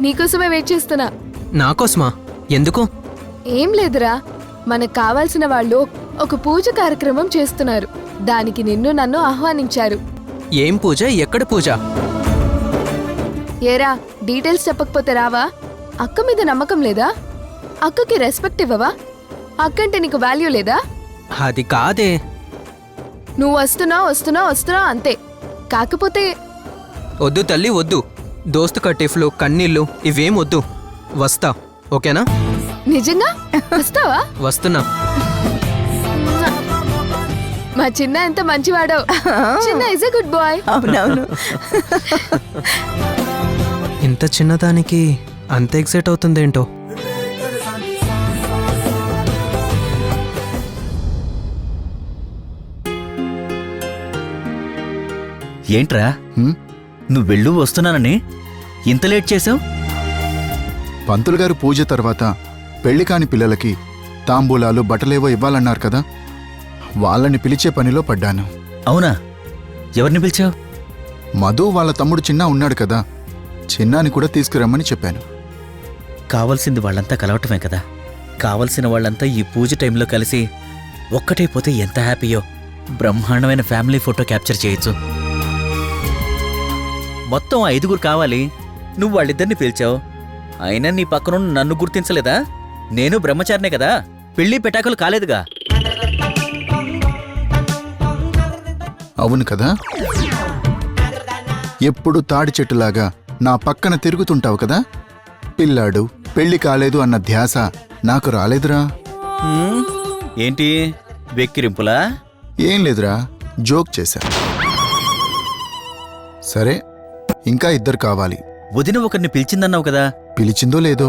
నీకోసమే వెయిట్ చేస్తున్నా. నాకోసమా? ఎందుకు? ఏం లేదురా, మనకు కావాల్సిన వాళ్ళు ఒక పూజ కార్యక్రమం చేస్తున్నారు. దానికి నిన్ను నన్ను ఆహ్వానించారు. ఏం పూజ? ఎక్కడ పూజ? ఏరా, డీటెయిల్స్ చెప్పకపోతే రావా? అక్క మీద నమ్మకం లేదా? అక్కకి రెస్పెక్ట్ ఇవ్వవా? అక్కంటే నీకు వాల్యూ లేదా? అది కాదే. నువ్వు వస్తున్నా అంతే. కాకపోతే వద్దు తల్లి, వద్దు. దోస్తు కట్టిఫ్లు, కన్నీళ్ళు ఇవేం వద్దు. వస్తా, ఓకేనా? నిజంగా వస్తావా? వస్తున్నా. మా చిన్న ఎంత మంచివాడో. చిన్న ఇస్ ఎ గుడ్ బాయ్. అవునవును. ఇంత చిన్నదానికి అంత ఎక్సైట్ అవుతుందేంటో. ఏంట్రా నువ్వు వెళ్ళు వస్తున్నానని ఇంత లేట్ చేసావు? పంతులు గారు పూజ తర్వాత పెళ్లి కాని పిల్లలకి తాంబూలాలు బట్టలేవో ఇవ్వాలన్నారు కదా, వాళ్ళని పిలిచే పనిలో పడ్డాను. అవునా? ఎవరిని పిలిచావు? మధు వాళ్ళ తమ్ముడు చిన్న ఉన్నాడు కదా, చిన్నాని కూడా తీసుకురమ్మని చెప్పాను. కావలసింది వాళ్ళంతా కలవటమే కదా. కావలసిన వాళ్ళంతా ఈ పూజ టైంలో కలిసి ఒక్కటైపోతే ఎంత హ్యాపీయో. బ్రహ్మాండమైన ఫ్యామిలీ ఫోటో క్యాప్చర్ చేయొచ్చు. మొత్తం 5 కావాలి. నువ్వు వాళ్ళిద్దరిని పిలిచావు. అయినా నీ పక్కన నన్ను గుర్తించలేదా? నేను బ్రహ్మచారినే కదా, పెళ్లి పెటాకులు కాలేదుగా. అవును కదా, ఎప్పుడు తాడి చెట్టులాగా నా పక్కన తిరుగుతుంటావు కదా. పిల్లాడు పెళ్లి కాలేదు అన్న ధ్యాస నాకు రాలేదురా. ఏంటి వెక్కిరింపులా? ఏం లేదురా, జోక్ చేశా. సరే, ఇంకా 2 కావాలి. వదిన ఒకరిని పిలిచిందన్నావు కదా. పిలిచిందో లేదో.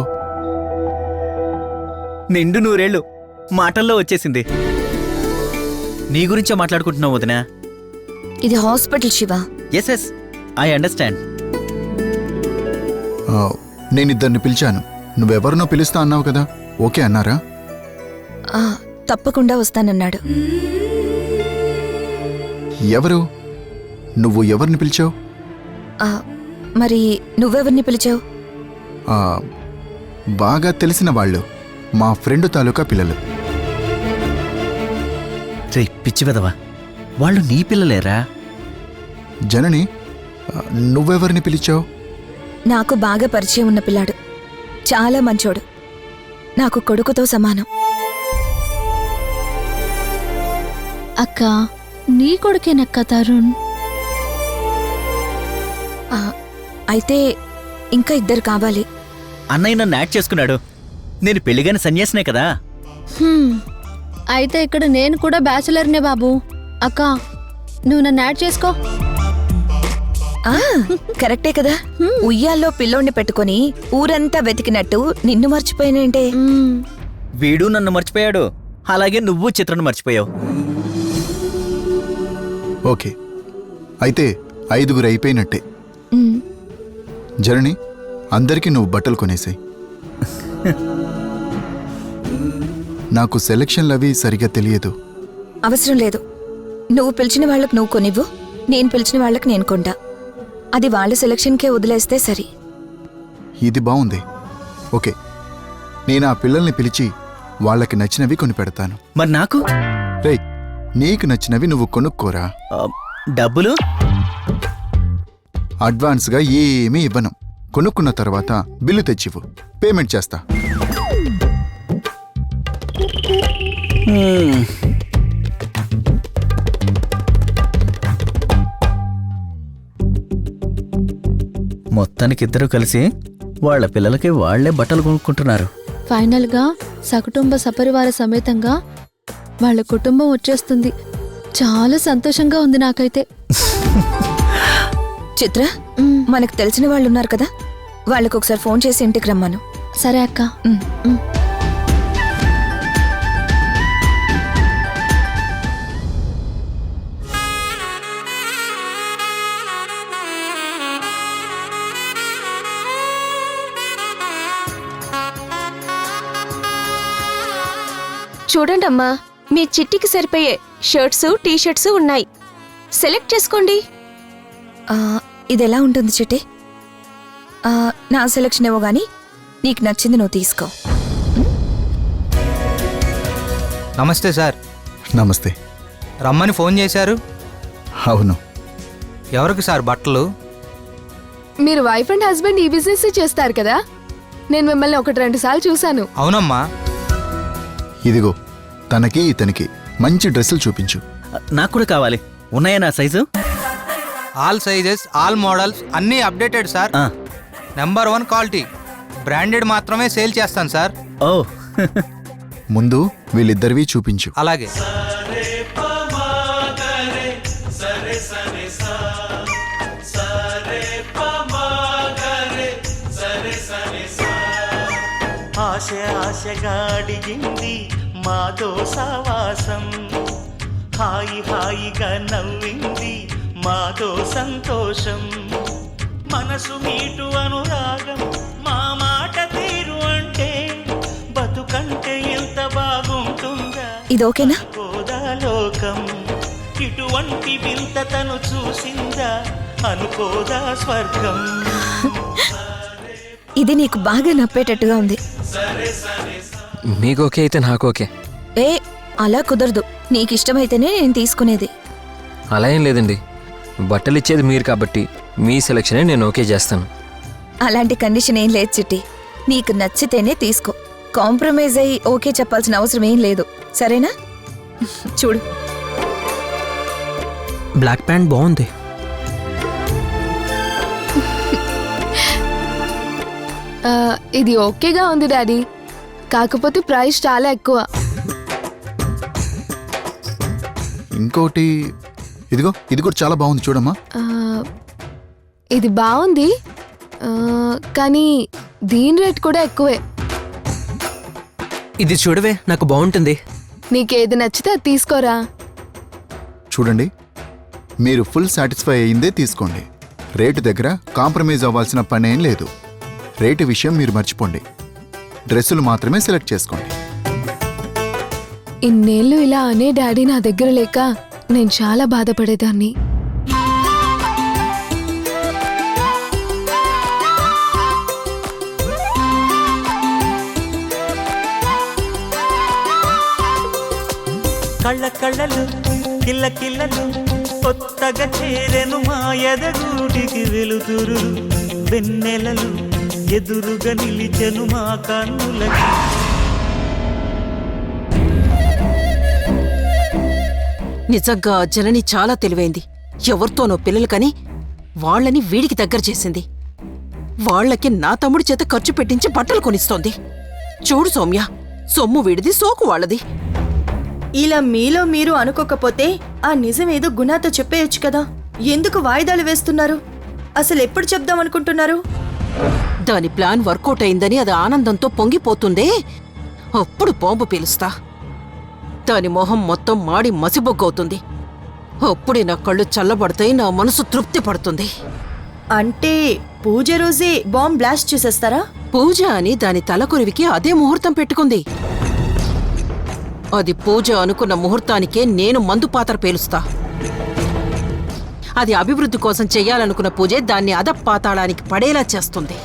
నిండు 100 మాటల్లో వచ్చేసింది. నీ గురించే మాట్లాడుకుంటున్నావు వదిన. ఇది hospital Shiva. Yes I understand. నేను 2 పిలిచాను. నువ్వెవరినో పిలుస్తా అన్నావు కదా, ఓకే అన్నారా? తప్పకుండా వస్తానన్నాడు. ఎవరు? నువ్వు ఎవరిని పిలిచావు? మరి నువ్వెవరిని పిలిచావు? బాగా తెలిసిన వాళ్ళు, మా ఫ్రెండ్ తాలూకా పిల్లలు. రే పిచ్చి వెదవా, వాళ్ళు నీ పిల్లలేరా? జనని, నువ్వెవరిని పిలిచావు? నాకు బాగా పరిచయం ఉన్న పిల్లాడు, చాలా మంచోడు, నాకు కొడుకుతో సమానం. అక్క, నీ కొడుకేనక్క తరుణ్. అయితే ఇంకా 2 కావాలి. అన్నయ్య నన్ను యాడ్ చేసుకున్నాడు. నేను పెళ్లిగాని సన్యాసినే కదా. అయితే ఇక్కడ నేను కూడా బ్యాచులర్నే బాబు. అక్క, నువ్వు నన్ను యాడ్ చేసుకో. కరెక్టే కదా. ఉయ్యాల్లో పిల్లోడిని పెట్టుకుని ఊరంతా వెతికినట్టు నిన్ను మర్చిపోయినంటే. వీడు నన్ను మర్చిపోయాడు, అలాగే నువ్వు చిత్రను మర్చిపోయావు. ఓకే, అయితే 5 అయిపోయినట్టే. జనని, అందరికీ నువ్వు బట్టలు కొనేసాయి. నాకు సెలక్షన్లవి సరిగా తెలియదు. అవసరం లేదు. నువ్వు పిలిచిన వాళ్ళకు నువ్వు కొనివ్వు, నేను పిలిచిన వాళ్ళకి నేను కొంటా. అది వాళ్ళ సెలక్షన్కే వదిలేస్తే సరి. ఇది బాగుంది. ఓకే, నేను ఆ పిల్లల్ని పిలిచి వాళ్ళకి నచ్చినవి కొని పెడతాను. మరి నాకు? రేయ్, నీకు నచ్చినవి నువ్వు కొనుక్కోరా. డబ్బులు అడ్వాన్స్గా ఏమీ ఇవ్వను. కొనుక్కున్న తర్వాత బిల్లు తెచ్చివ్వు, పేమెంట్ చేస్తా. మొత్తానికి 2 కలిసి వాళ్ళ పిల్లలకి వాళ్లే బట్టలు కొనుక్కుంటున్నారు. ఫైనల్ గా సకుటుంబ సపరివార సమేతంగా వాళ్ళ కుటుంబం వచ్చేస్తుంది. చాలా సంతోషంగా ఉంది నాకైతే. చిత్ర, మనకు తెలిసిన వాళ్ళు ఉన్నారు కదా, వాళ్ళకు ఒకసారి ఫోన్ చేసి ఇంటికి రమ్మను. సరే అక్క. చూడండమ్మా, మీ చిట్టికి సరిపోయే షర్ట్స్, టీషర్ట్స్ ఉన్నాయి. సెలెక్ట్ చేసుకోండి. ఇదెలా ఉంటుంది చిట్టి? నా సెలక్షన్ ఏవో గానీ నీకు నచ్చింది నువ్వు తీసుకో. నమస్తే సార్. నమస్తే. రమ్మని ఫోన్ చేశారు. అవును. ఎవరికి సార్ బట్టలు? మీరు వైఫ్ అండ్ హస్బెండ్ ఈ బిజినెస్ చేస్తారు కదా, నేను మిమ్మల్ని 1-2 సార్లు చూశాను. అవునమ్మా. ఇదిగో తనకి ఇతనికి మంచి డ్రెస్సులు చూపించు. నాకు కూడా కావాలి. ఉన్నాయా నా size? All sizes, all models అన్నీ అప్డేటెడ్ సార్. ఆ, నెంబర్ 1 క్వాలిటీ. బ్రాండెడ్ మాత్రమే సేల్ చేస్తాను సార్. ఓ ముందు వీళ్ళిద్దరివి చూపించు. అలాగే. ఆశ ఆశగా అడిగింది మాతో సావాసం, హాయి హాయిగా నవ్వింది మాతో సంతోషం, మనసు మీటు అనురాగం మా మాట తీరు అంటే బతుకంటే ఎంత బాగుంటుందా ఇది ఓకేనా? కోదా లోకం, ఇటువంటి వింత తను చూసిందా అనుకోదా స్వర్గం. ఇది నీకు బాగా నప్పేటట్టుగా ఉంది. మీకు ఓకే అయితే నాకు ఓకే. ఏ అలా కుదరదు. నీకు ఇష్టమైతేనే నేను తీసుకునేది. అలా ఏం లేదండి, బట్టలు ఇచ్చేది మీరు కాబట్టి మీ సెలక్షనే నేను ఓకే చేస్తాను. అలాంటి కండిషన్ ఏం లేదు చిట్టి. నీకు నచ్చితేనే తీసుకో. కాంప్రమైజ్ అయ్యి ఓకే చెప్పాల్సిన అవసరం ఏం లేదు. సరేనా? చూడు. బ్లాక్ ప్యాంట్ బాగుంది. ఇది ఓకేగా ఉంది డాడీ, కాకపోతే ప్రైస్ చాలా ఎక్కువ. ఇంకోటి ఇదిగో ఇది కూడా చాలా బాగుంది చూడమ్మా. ఆ, ఇది బాగుంది, కానీ దీని రేట్ కూడా ఎక్కువే. ఇది చూడవే, నాకు బాగుంటుంది. నీకేది నచ్చితే అది తీసుకోరా. చూడండి, మీరు ఫుల్ సాటిస్ఫై అయ్యిందే తీసుకోండి. రేటు దగ్గర కాంప్రమైజ్ అవ్వాల్సిన పనేం లేదు. రేటు విషయం మీరు మర్చిపోండి. డ్రెస్సులు మాత్రమే సెలెక్ట్ చేసుకోండి. ఇన్నేళ్ళు ఇలా అనే డాడీ నా దగ్గర లేక నేను చాలా బాధపడేదాన్ని. కళ్ళ కళ్ళలు కిల్ల కిల్లలు కొత్తగా చేరెను మా ఎదగూటికి వెలుతురు, వెన్నెలలు ఎదురుగా నిలిచెను మా కన్నులకి. నిజంగా జనని చాలా తెలివైంది. ఎవరితోనో పిల్లలు కని వాళ్ళని వీడికి దగ్గర చేసింది. వాళ్ళకి నా తమ్ముడి చేత ఖర్చు పెట్టించి బట్టలు కొనిస్తోంది. చూడు సౌమ్య, సొమ్ము వీడిది, సోకు వాళ్ళది. ఇలా మీలో మీరు అనుకోకపోతే ఆ నిజమేదో గుణాతో చెప్పేయొచ్చు కదా. ఎందుకు వాయిదాలు వేస్తున్నారు? అసలు ఎప్పుడు చెప్దామనుకుంటున్నారు? దాని ప్లాన్ వర్కౌట్ అయిందని అది ఆనందంతో పొంగిపోతుందే, అప్పుడు బాంబు పేలుస్తా. దాని మొహం మొత్తం మాడి మసిబొగ్గవుతుంది. అప్పుడే నా కళ్ళు చల్లబడతాయి, నా మనసు తృప్తి పడుతుంది. అంటే పూజ రోజే బాంబ్ బ్లాస్ట్ చేసేస్తారా? పూజ అని దాని తలకొరివికి అదే ముహూర్తం పెట్టుకుంది. అది పూజ అనుకున్న ముహూర్తానికే నేను మందు పాత్ర పేలుస్తా. అది అభివృద్ధి కోసం చెయ్యాలనుకున్న పూజే దాన్ని అధపాతాళానికి పడేలా చేస్తుంది.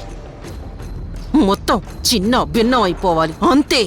మొత్తం చిన్న భిన్నం అయిపోవాలి, అంతే.